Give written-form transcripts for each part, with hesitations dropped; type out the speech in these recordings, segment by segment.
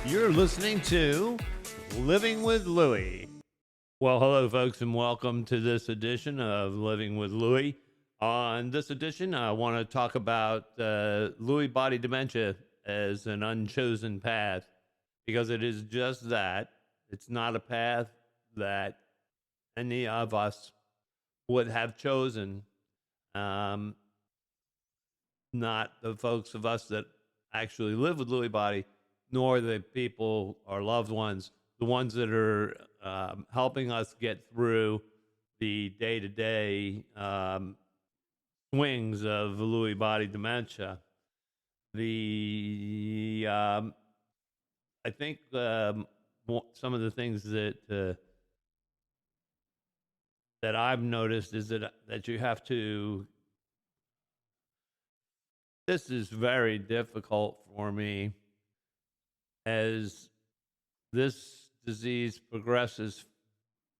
You're listening to Living with Lewy. Well, hello, folks, and welcome to this edition of Living with Lewy. On this edition, I want to talk about Lewy body dementia as an unchosen path because it is just that. It's not a path that any of us would have chosen. Um, Not the folks of us that actually live with Lewy body, nor the people, our loved ones, the ones that are helping us get through the day-to-day swings of Lewy body dementia. The I think some of the things that I've noticed is that you have to. This is very difficult for me as this disease progresses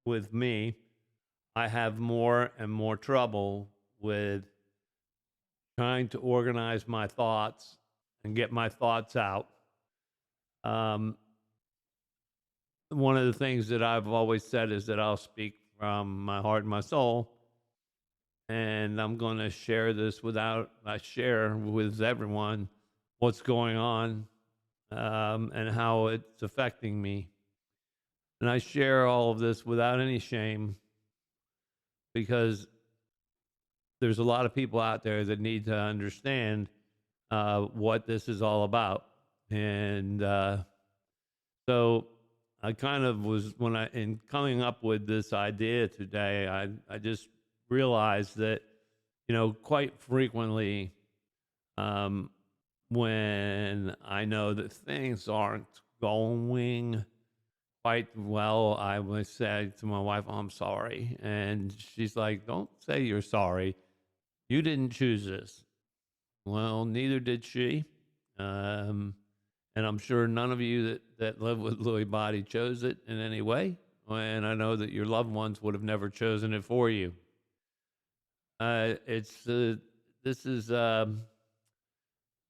with me. I have more and more trouble with trying to organize my thoughts and get my thoughts out. Um, One of the things that I've always said is that I'll speak from my heart and my soul, and I'm going to share this I share with everyone what's going on and how it's affecting me. And I share all of this without any shame because there's a lot of people out there that need to understand what this is all about. And so I kind of was, in coming up with this idea today, I just realized that, quite frequently, when I know that things aren't going quite well, I would say to my wife, "Oh, I'm sorry." And she's like, "Don't say you're sorry. You didn't choose this." Well, neither did she. And I'm sure none of you that live with Lewy body chose it in any way. And I know that your loved ones would have never chosen it for you. It's this is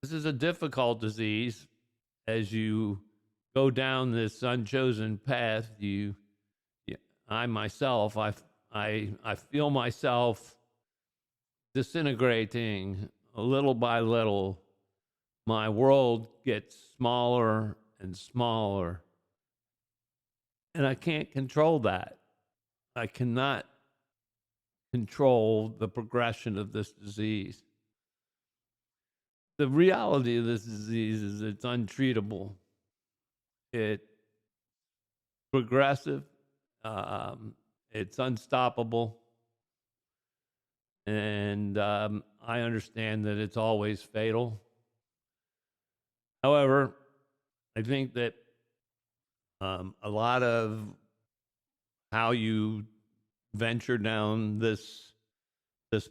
This is a difficult disease. As you go down this unchosen path, I myself, I feel myself disintegrating little by little. My world gets smaller and smaller, and I can't control that. I cannot control the progression of this disease. The reality of this disease is it's untreatable. It's progressive. It's unstoppable. And I understand that it's always fatal. However, I think that a lot of how you venture down this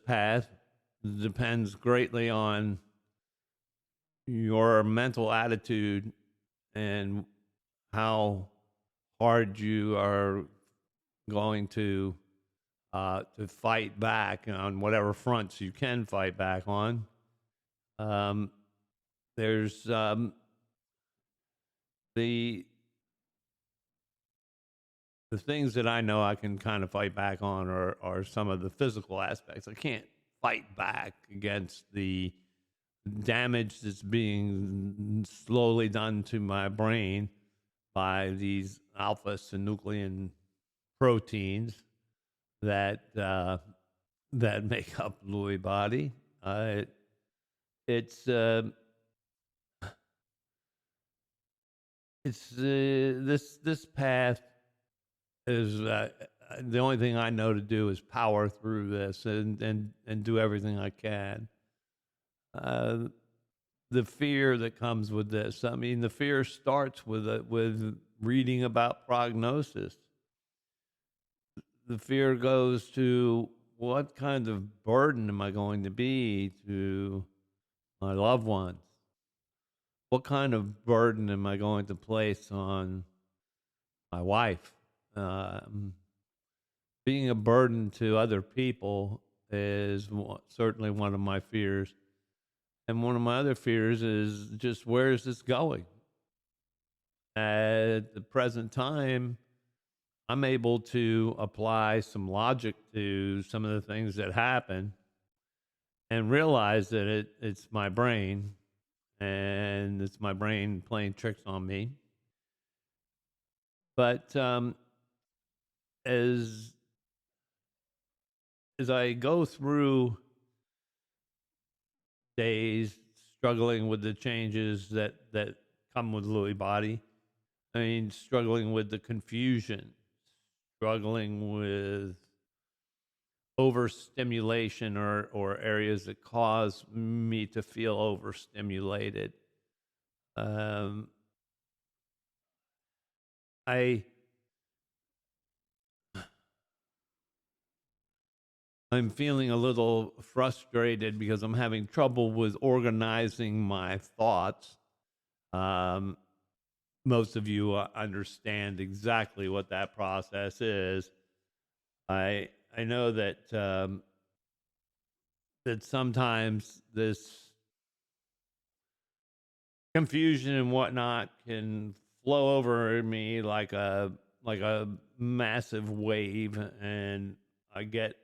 path depends greatly on your mental attitude and how hard you are going to fight back on whatever fronts you can fight back on. There's the things that I know I can kind of fight back on are some of the physical aspects. I can't fight back against the damage that's being slowly done to my brain by these alpha synuclein proteins that that make up Lewy body. It's this path is the only thing I know to do is power through this and do everything I can. The fear that comes with this. I mean, the fear starts with reading about prognosis. The fear goes to what kind of burden am I going to be to my loved ones? What kind of burden am I going to place on my wife? Being a burden to other people is certainly one of my fears. And one of my other fears is just, where is this going? At the present time, I'm able to apply some logic to some of the things that happen and realize that it's my brain, and it's my brain playing tricks on me. But as as I go through days struggling with the changes that come with Lewy body, I mean, struggling with the confusion, struggling with overstimulation or areas that cause me to feel overstimulated. Um, I I'm feeling a little frustrated because I'm having trouble with organizing my thoughts. Um, Most of you understand exactly what that process is. I know that that sometimes this confusion and whatnot can flow over me like a massive wave, and I get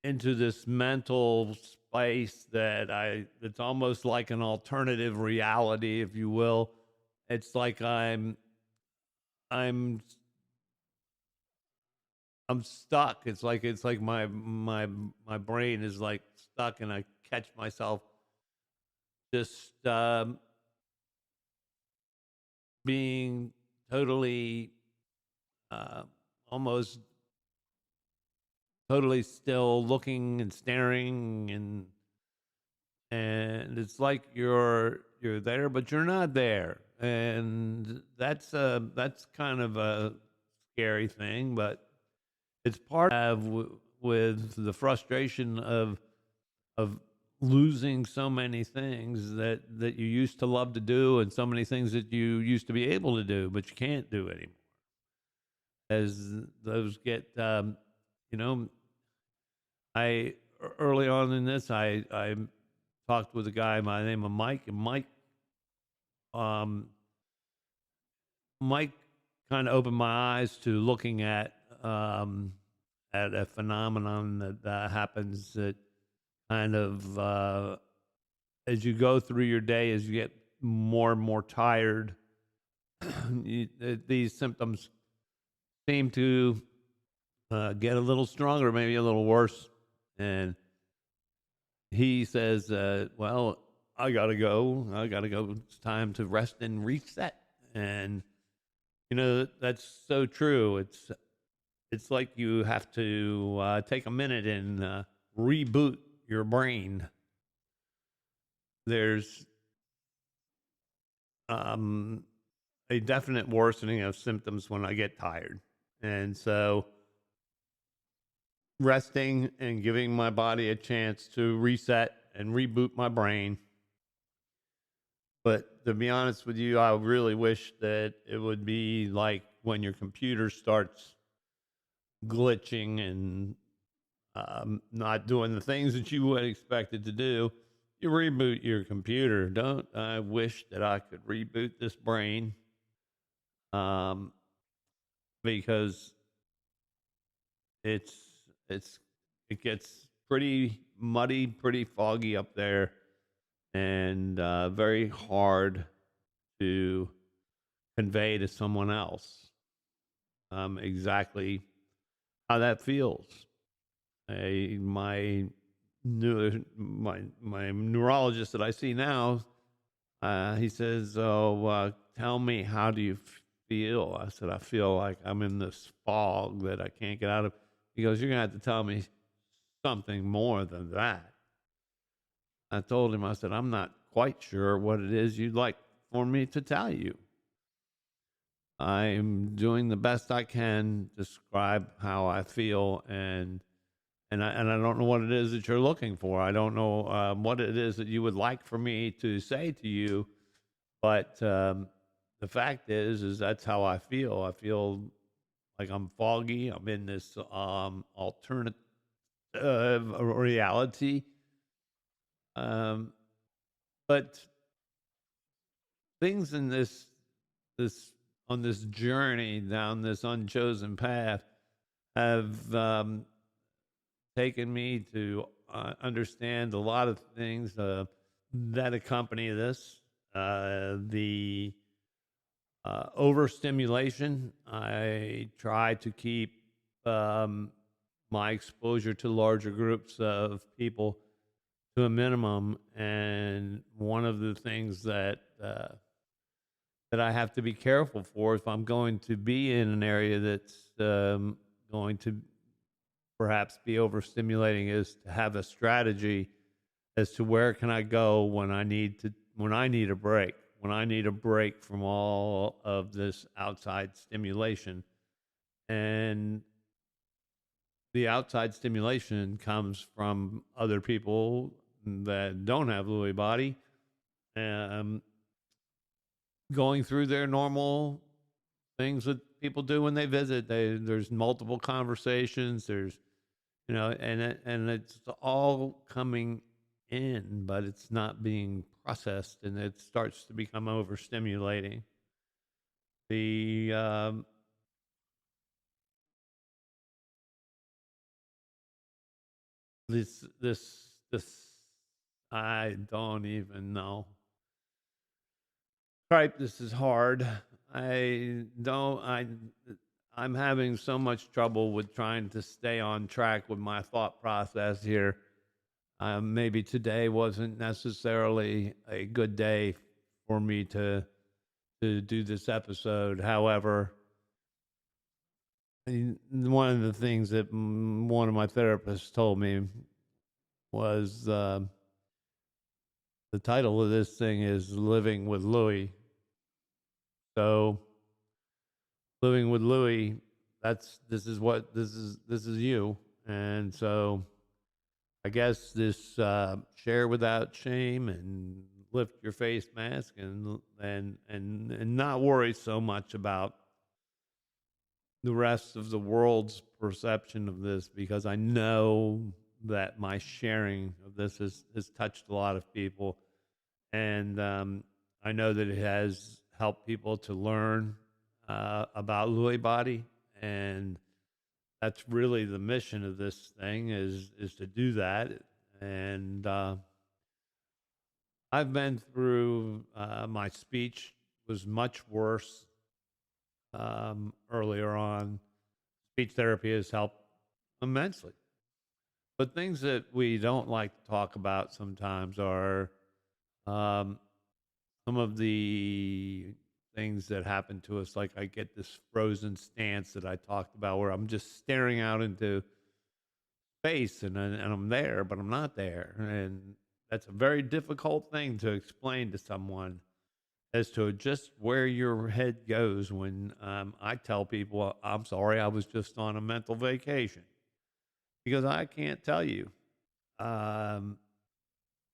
into this mental space that I it's almost like an alternative reality, if you will. It's like I'm I'm stuck. It's like my brain is like stuck, and I catch myself just being totally uh, almost totally still, looking and staring, and it's like you're there but you're not there, and that's kind of a scary thing, but it's part of with the frustration of losing so many things that you used to love to do, and so many things that you used to be able to do but you can't do anymore as those get you know I early on in this, I talked with a guy by the name of Mike, and um, Mike kind of opened my eyes to looking at a phenomenon that happens that kind of as you go through your day, as you get more and more tired, these symptoms seem to get a little stronger, maybe a little worse, and he says, well, I gotta go. I gotta go. It's time to rest and reset. And that's so true. It's like you have to take a minute and reboot your brain. There's um, a definite worsening of symptoms when I get tired, and so resting and giving my body a chance to reset and reboot my brain. But to be honest with you, I really wish that it would be like when your computer starts glitching and not doing the things that you would expect it to do. You reboot your computer. Don't I wish that I could reboot this brain? Um, because it's it's it gets pretty muddy, pretty foggy up there, and very hard to convey to someone else exactly how that feels. My neurologist that I see now, he says, "Oh, tell me, how do you feel?" I said, "I feel like I'm in this fog that I can't get out of." He goes, "You're gonna have to tell me something more than that." I told him, I said, "I'm not quite sure what it is you'd like for me to tell you. I'm doing the best I can to describe how I feel, and I don't know what it is that you're looking for. I don't know what it is that you would like for me to say to you, but the fact is that's how I feel. I feel like I'm foggy. I'm in this alternate reality, um, but things in this this on this journey down this unchosen path have taken me to understand a lot of things that accompany this. The overstimulation. I try to keep my exposure to larger groups of people to a minimum, and one of the things that I have to be careful for if I'm going to be in an area that's going to perhaps be overstimulating is to have a strategy as to where can I go when I need a break, when I need a break from all of this outside stimulation. And the outside stimulation comes from other people that don't have Lewy body, um, going through their normal things that people do when they visit. There's multiple conversations. There's, and it's all coming in, but it's not being processed, and it starts to become overstimulating. The this I don't even know. Right, this is hard. I don't. I'm having so much trouble with trying to stay on track with my thought process here. Maybe today wasn't necessarily a good day for me to do this episode. However, one of the things that one of my therapists told me was the title of this thing is "Living with Lewy." So, living with Lewy, this is you, and so I guess this share without shame and lift your face mask and not worry so much about the rest of the world's perception of this, because I know that my sharing of this has touched a lot of people, and I know that it has helped people to learn about Lewy body, and that's really the mission of this thing is to do that. And I've been through my speech was much worse earlier on. Speech therapy has helped immensely. But things that we don't like to talk about sometimes are um, some of the things that happen to us. Like I get this frozen stance that I talked about where I'm just staring out into space and I'm there, but I'm not there. And that's a very difficult thing to explain to someone as to just where your head goes when I tell people, I'm sorry, I was just on a mental vacation, because I can't tell you. Um,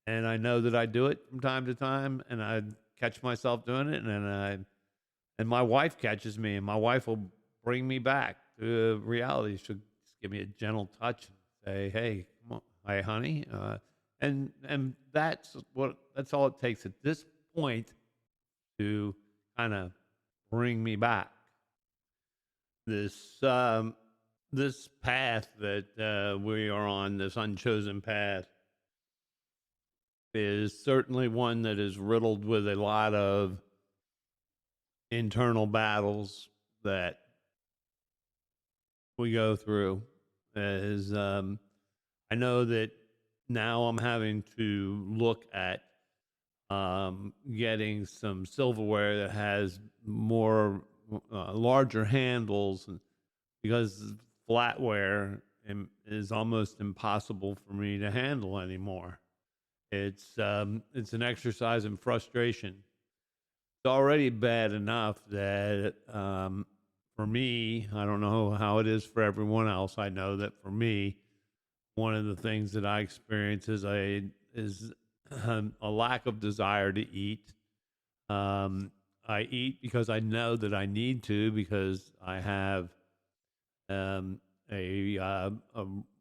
and I know that I do it from time to time, and I catch myself doing it, and my wife catches me, and my wife will bring me back to reality. She'll just give me a gentle touch and say, "Hey, come on, hi, honey," and that's all it takes at this point to kind of bring me back. This this path that we are on, this unchosen path, is certainly one that is riddled with a lot of internal battles that we go through. As I know that now I'm having to look at getting some silverware that has more larger handles, because flatware is almost impossible for me to handle anymore. It's an exercise in frustration. It's already bad enough that for me, I don't know how it is for everyone else. I know that for me, one of the things that I experience is a lack of desire to eat. I eat because I know that I need to, because I have a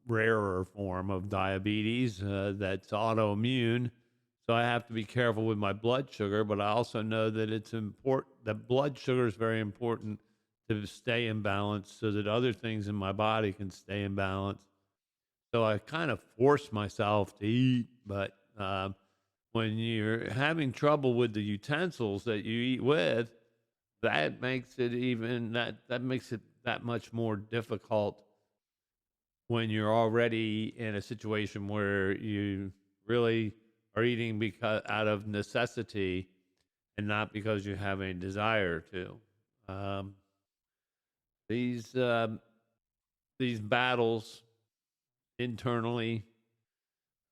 rarer form of diabetes that's autoimmune. So I have to be careful with my blood sugar, but I also know that it's important that blood sugar is very important to stay in balance so that other things in my body can stay in balance. So I kind of force myself to eat, but when you're having trouble with the utensils that you eat with, that makes it that makes it that much more difficult when you're already in a situation where you really are eating because out of necessity and not because you have a desire to. Um, these these battles internally,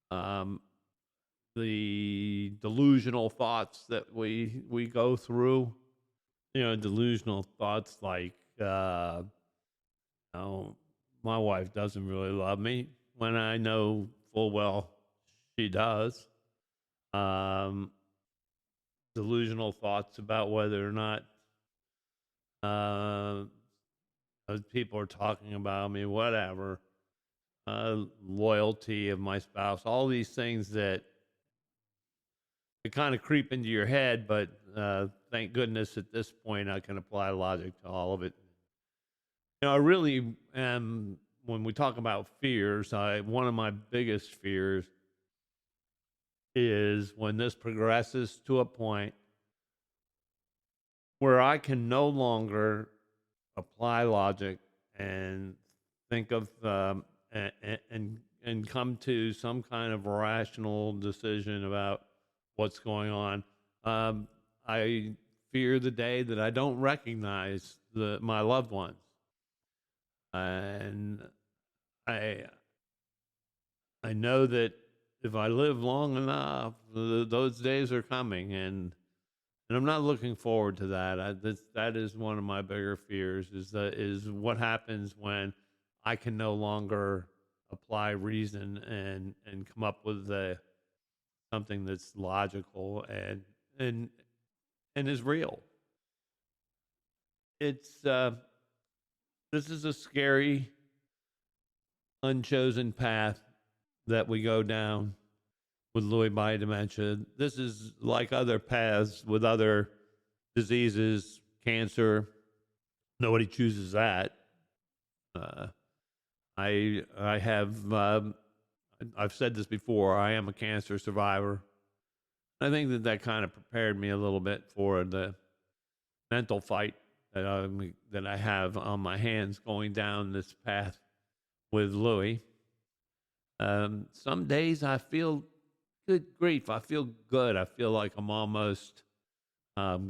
um, the delusional thoughts that we go through, delusional thoughts like, oh, my wife doesn't really love me when I know full well she does. Um, Delusional thoughts about whether or not uh, people are talking about me, whatever. Loyalty of my spouse, all these things that kind of creep into your head, but thank goodness at this point I can apply logic to all of it. I really am, when we talk about fears, one of my biggest fears is when this progresses to a point where I can no longer apply logic and think of and come to some kind of rational decision about what's going on. I fear the day that I don't recognize my loved ones, and I I know that if I live long enough, those days are coming, and I'm not looking forward to that. That is one of my bigger fears. Is what happens when I can no longer apply reason and come up with something that's logical and and is real. It's this is a scary, unchosen path that we go down with Lewy body dementia. This is like other paths with other diseases, cancer. Nobody chooses that. Uh, I have I've said this before. I am a cancer survivor. I think that kind of prepared me a little bit for the mental fight that I have on my hands going down this path with Lewy. Some days I feel, good grief, I feel good. I feel like I'm almost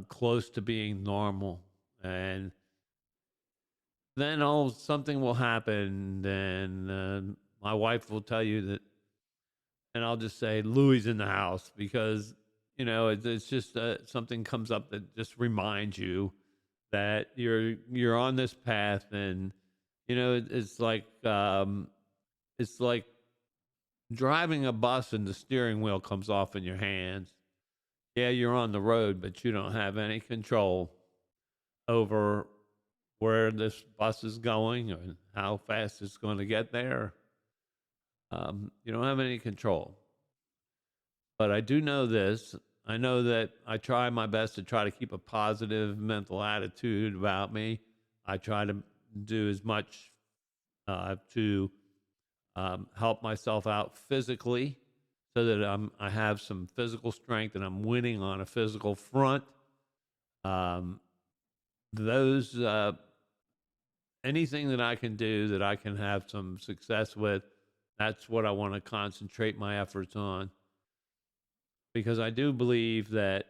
close to being normal, and then something will happen, and my wife will tell you that, and I'll just say Louie's in the house because it's just something comes up that just reminds you that you're on this path, and it's like driving a bus and the steering wheel comes off in your hands. Yeah, you're on the road, but you don't have any control over where this bus is going or how fast it's going to get there. You don't have any control. But I do know this. I know that I try my best to try to keep a positive mental attitude about me. I try to do as much to help myself out physically so that I have some physical strength and I'm winning on a physical front. Um, those Anything that I can do that I can have some success with, that's what I want to concentrate my efforts on. Because I do believe that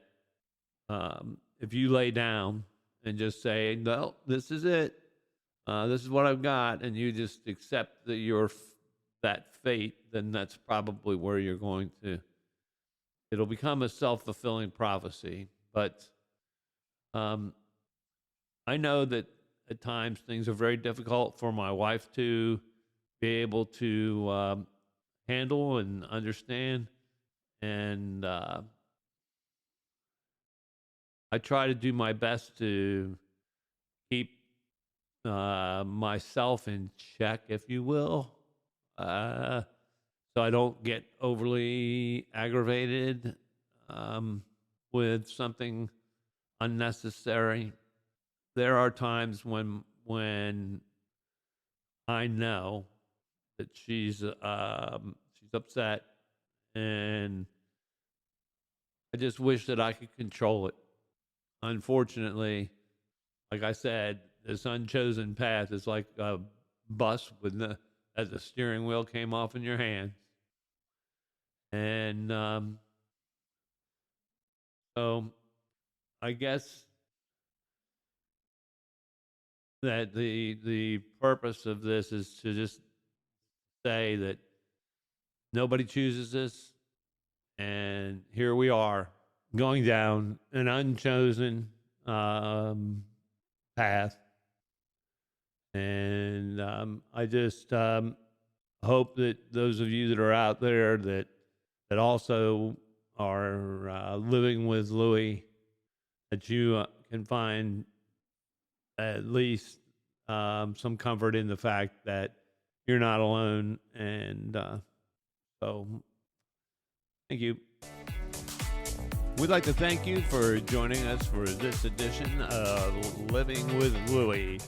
if you lay down and just say, "No, this is it. This is what I've got," and you just accept that that fate, then that's probably where you're going to. It'll become a self-fulfilling prophecy. But um, I know that at times things are very difficult for my wife to be able to handle and understand. And I try to do my best to keep myself in check, if you will, so I don't get overly aggravated with something unnecessary. There are times when I know that she's upset, and I just wish that I could control it. Unfortunately, like I said, this unchosen path is like a bus with as the steering wheel came off in your hands, and so I guess that the purpose of this is to just say that nobody chooses this, and here we are going down an unchosen path, and I just hope that those of you that are out there that also are living with Lewy, that you can find at least some comfort in the fact that you're not alone. And so, thank you. We'd like to thank you for joining us for this edition of Living with Lewy.